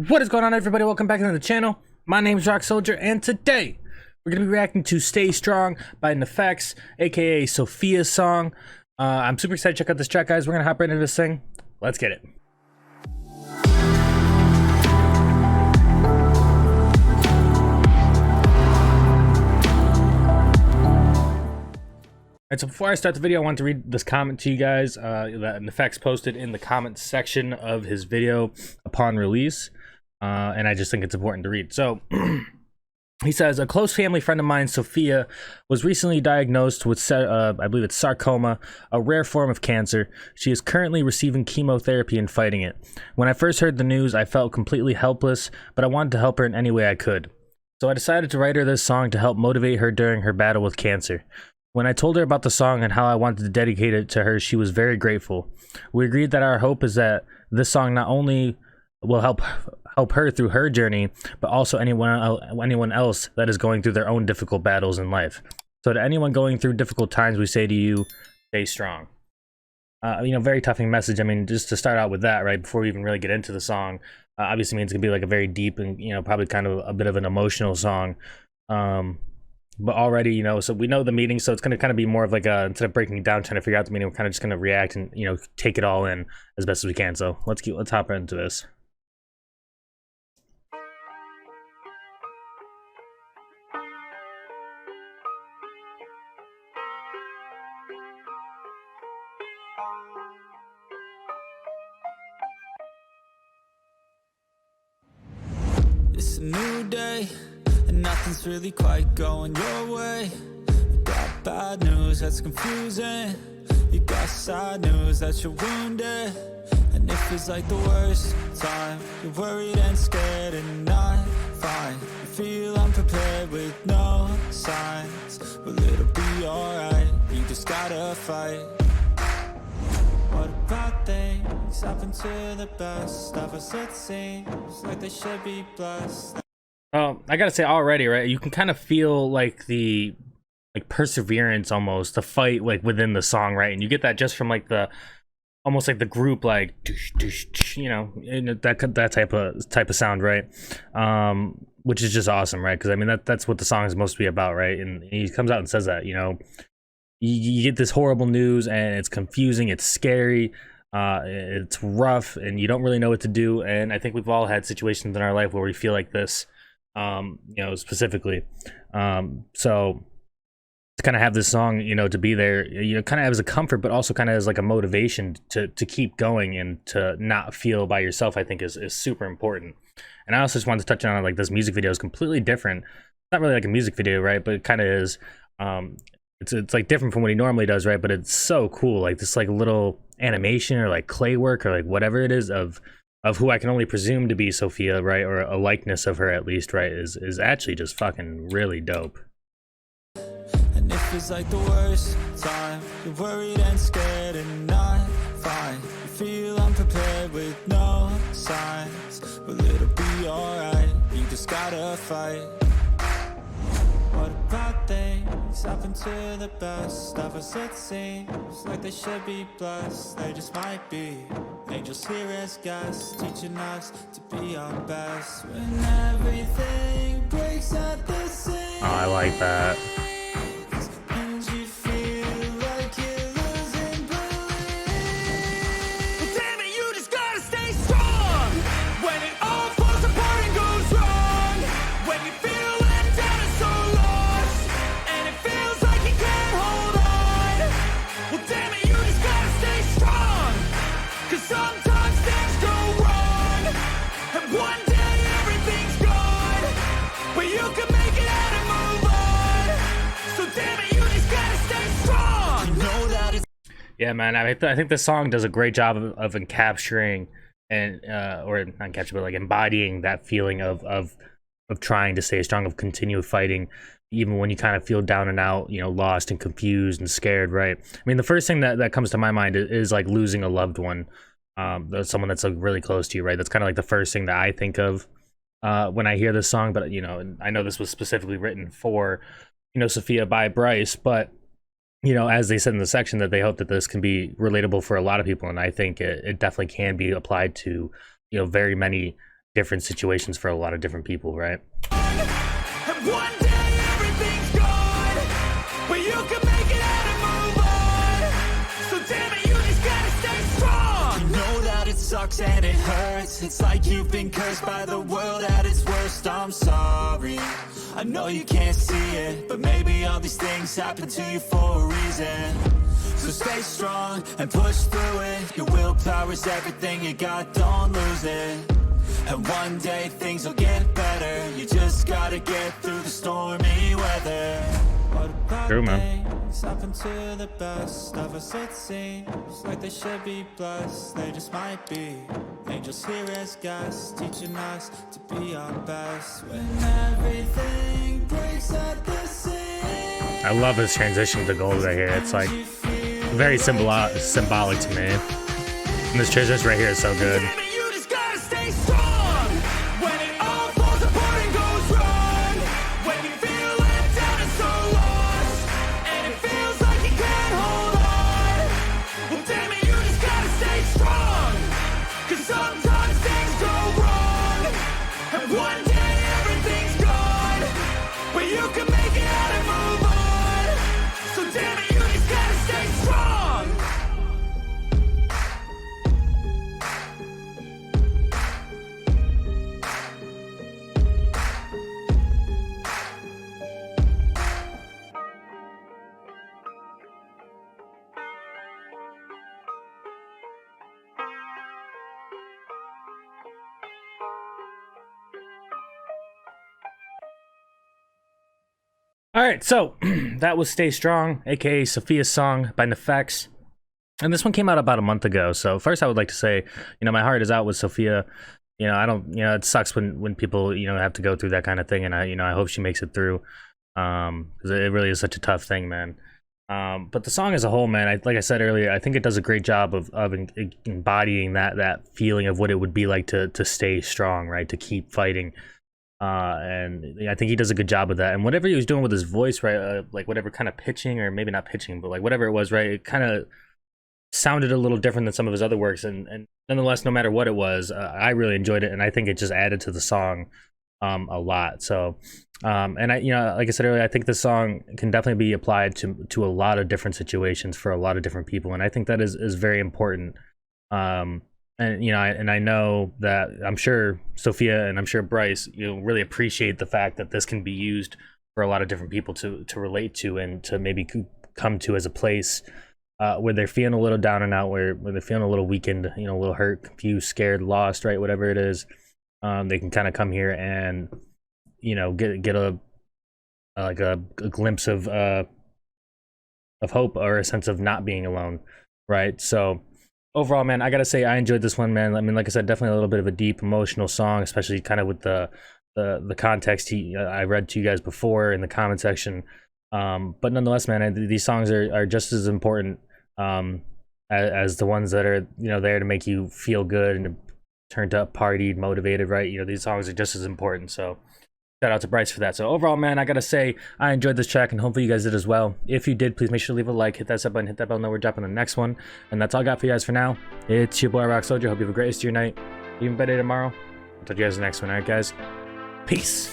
What is going on, everybody? Welcome back to the channel. My name is Rock Soldier, and today we're going to be reacting to Stay Strong by Neffex, aka Sophia's song. I'm super excited to check out this track, guys. We're going to hop right into this thing. Let's get it. Alright, so before I start the video, I want to read this comment to you guys that Neffex posted in the comment section of his video upon release. And I just think it's important to read. So he says, a close family friend of mine, Sophia, was recently diagnosed with, I believe it's sarcoma, a rare form of cancer. She is currently receiving chemotherapy and fighting it. When I first heard the news, I felt completely helpless, but I wanted to help her in any way I could. So I decided to write her this song to help motivate her during her battle with cancer. When I told her about the song and how I wanted to dedicate it to her, she was very grateful. We agreed that our hope is that this song not only will help her through her journey, but also anyone else that is going through their own difficult battles in life. So to anyone going through difficult times, we say to you, stay strong. Very toughing message. I mean, just to start out with that, right, before we even really get into the song, obviously means it's gonna be like a very deep and, probably kind of a bit of an emotional song. But already, so we know the meaning, so it's going to kind of be more of like instead of breaking it down, trying to figure out the meaning, we're kind of just going to react and, take it all in as best as we can. So let's hop right into this. It's a new day, and nothing's really quite going your way. You got bad news that's confusing. You got sad news that you're wounded. And it feels like the worst time. You're worried and scared and not fine. You feel unprepared with no signs. Well, it'll be alright, you just gotta fight. What about things happen to the best of us? It seems like they should be blessed. I gotta say already, right? You can kind of feel like the perseverance, almost the fight, like within the song, right? And you get that just from like the almost like the group, like that type of sound, right? Which is just awesome, right? Because I mean that's what the song is supposed to be about, right? And he comes out and says that, you get this horrible news and it's confusing, it's scary, it's rough, and you don't really know what to do. And I think we've all had situations in our life where we feel like this, specifically. So to kind of have this song, to be there, kind of as a comfort, but also kind of as like a motivation to keep going and to not feel by yourself, I think is super important. And I also just wanted to touch on, like, this music video is completely different. It's not really like a music video, right? But it kind of is. It's like different from what he normally does, right? But it's so cool, like this like little animation or like clay work or like whatever it is of who I can only presume to be Sophia, right? Or a likeness of her at least, right? Is actually just fucking really dope. And it feels like the worst time. You're worried and scared and not fine. You feel unprepared with no signs. Well, it'll be alright, you just gotta fight. What about things happen to the best of us? It seems like they should be blessed. They just might be angels here as guests, teaching us to be our best. When everything breaks at the seams, Oh, I like that. and you feel like you're losing belief. Well, damn it, you just gotta stay strong. When it all falls apart and goes wrong, when you feel let down and so lost, and it feels like you can't hold on. Well, damn it, you just gotta stay strong. 'Cause sometimes things go wrong, and one day everything's gone, but you can make it out and move on. So damn it, you just gotta stay strong. You know that it's Yeah, man. I think this song does a great job of encapturing and or not capturing, but like embodying that feeling of trying to stay strong, of continue fighting, even when you kind of feel down and out, lost and confused and scared, right? I mean, the first thing that comes to my mind is like losing a loved one, someone that's like really close to you, right? That's kind of like the first thing that I think of when I hear this song. But I know this was specifically written for Sophia by Bryce, but as they said in the section, that they hope that this can be relatable for a lot of people, and I think it definitely can be applied to very many different situations for a lot of different people, right? And one day everything's gone, but you can make it out and move on. So damn it, you just gotta stay strong. You know that it sucks and it hurts. It's like you've been cursed by the world at its worst. I'm sorry, I know you can't see it, but maybe all these things happen to you for a reason. So stay strong and push through it. Your willpower is everything you got, don't lose it. And one day things will get better. You just gotta get through the stormy weather. True, man. Happen to the best of us, it seems like they should be blessed. They just might be angels here as guests, teaching us to be our best. When everything breaks at the seams. I love his transition to gold right here. It's like very symbolic to me. And this transition right here is so good. You just gotta stay strong when it all falls apart and goes wrong. When you feel let down and so lost, and it feels like you can't hold on. Well, damn it, you just gotta stay strong. 'Cause sometimes things go wrong, and one day everything's gone, but you can make it out and move on. So damn it, you just gotta stay strong. All right, so that was Stay Strong, aka Sophia's song by Neffex. And this one came out about a month ago. So first I would like to say, my heart is out with Sophia. I don't, it sucks when people, have to go through that kind of thing. And I hope she makes it through. Because it really is such a tough thing, man. But the song as a whole, man, like I said earlier, I think it does a great job of embodying that feeling of what it would be like to stay strong, right? To keep fighting. And I think he does a good job of that. And whatever he was doing with his voice, right, like whatever kind of pitching, or maybe not pitching, but like whatever it was, right, it kind of sounded a little different than some of his other works. And nonetheless, no matter what it was, I really enjoyed it, and I think it just added to the song a lot. So and I, like I said earlier, I think this song can definitely be applied to a lot of different situations for a lot of different people, and I think that is very important. And I know that I'm sure Sophia and I'm sure Bryce, really appreciate the fact that this can be used for a lot of different people to relate to, and to maybe come to as a place where they're feeling a little down and out, where they're feeling a little weakened, a little hurt, confused, scared, lost, right, whatever it is. They can kind of come here and get a glimpse of hope, or a sense of not being alone, right? So overall, man, I gotta say I enjoyed this one, man. I mean, like I said, definitely a little bit of a deep, emotional song, especially kind of with the context I read to you guys before in the comment section. But nonetheless, man, these songs are just as important as the ones that are there to make you feel good and turned up, partied, motivated, right? These songs are just as important. So shout out to Bryce for that. So overall, man, I gotta say I enjoyed this track, and hopefully you guys did as well. If you did, please make sure to leave a like, hit that sub button, hit that bell, know we're dropping the next one. And that's all I got for you guys for now. It's your boy Rock Soldier. Hope you have a great rest of your night, even better tomorrow. I'll talk to you guys in the next one. All right, guys, peace.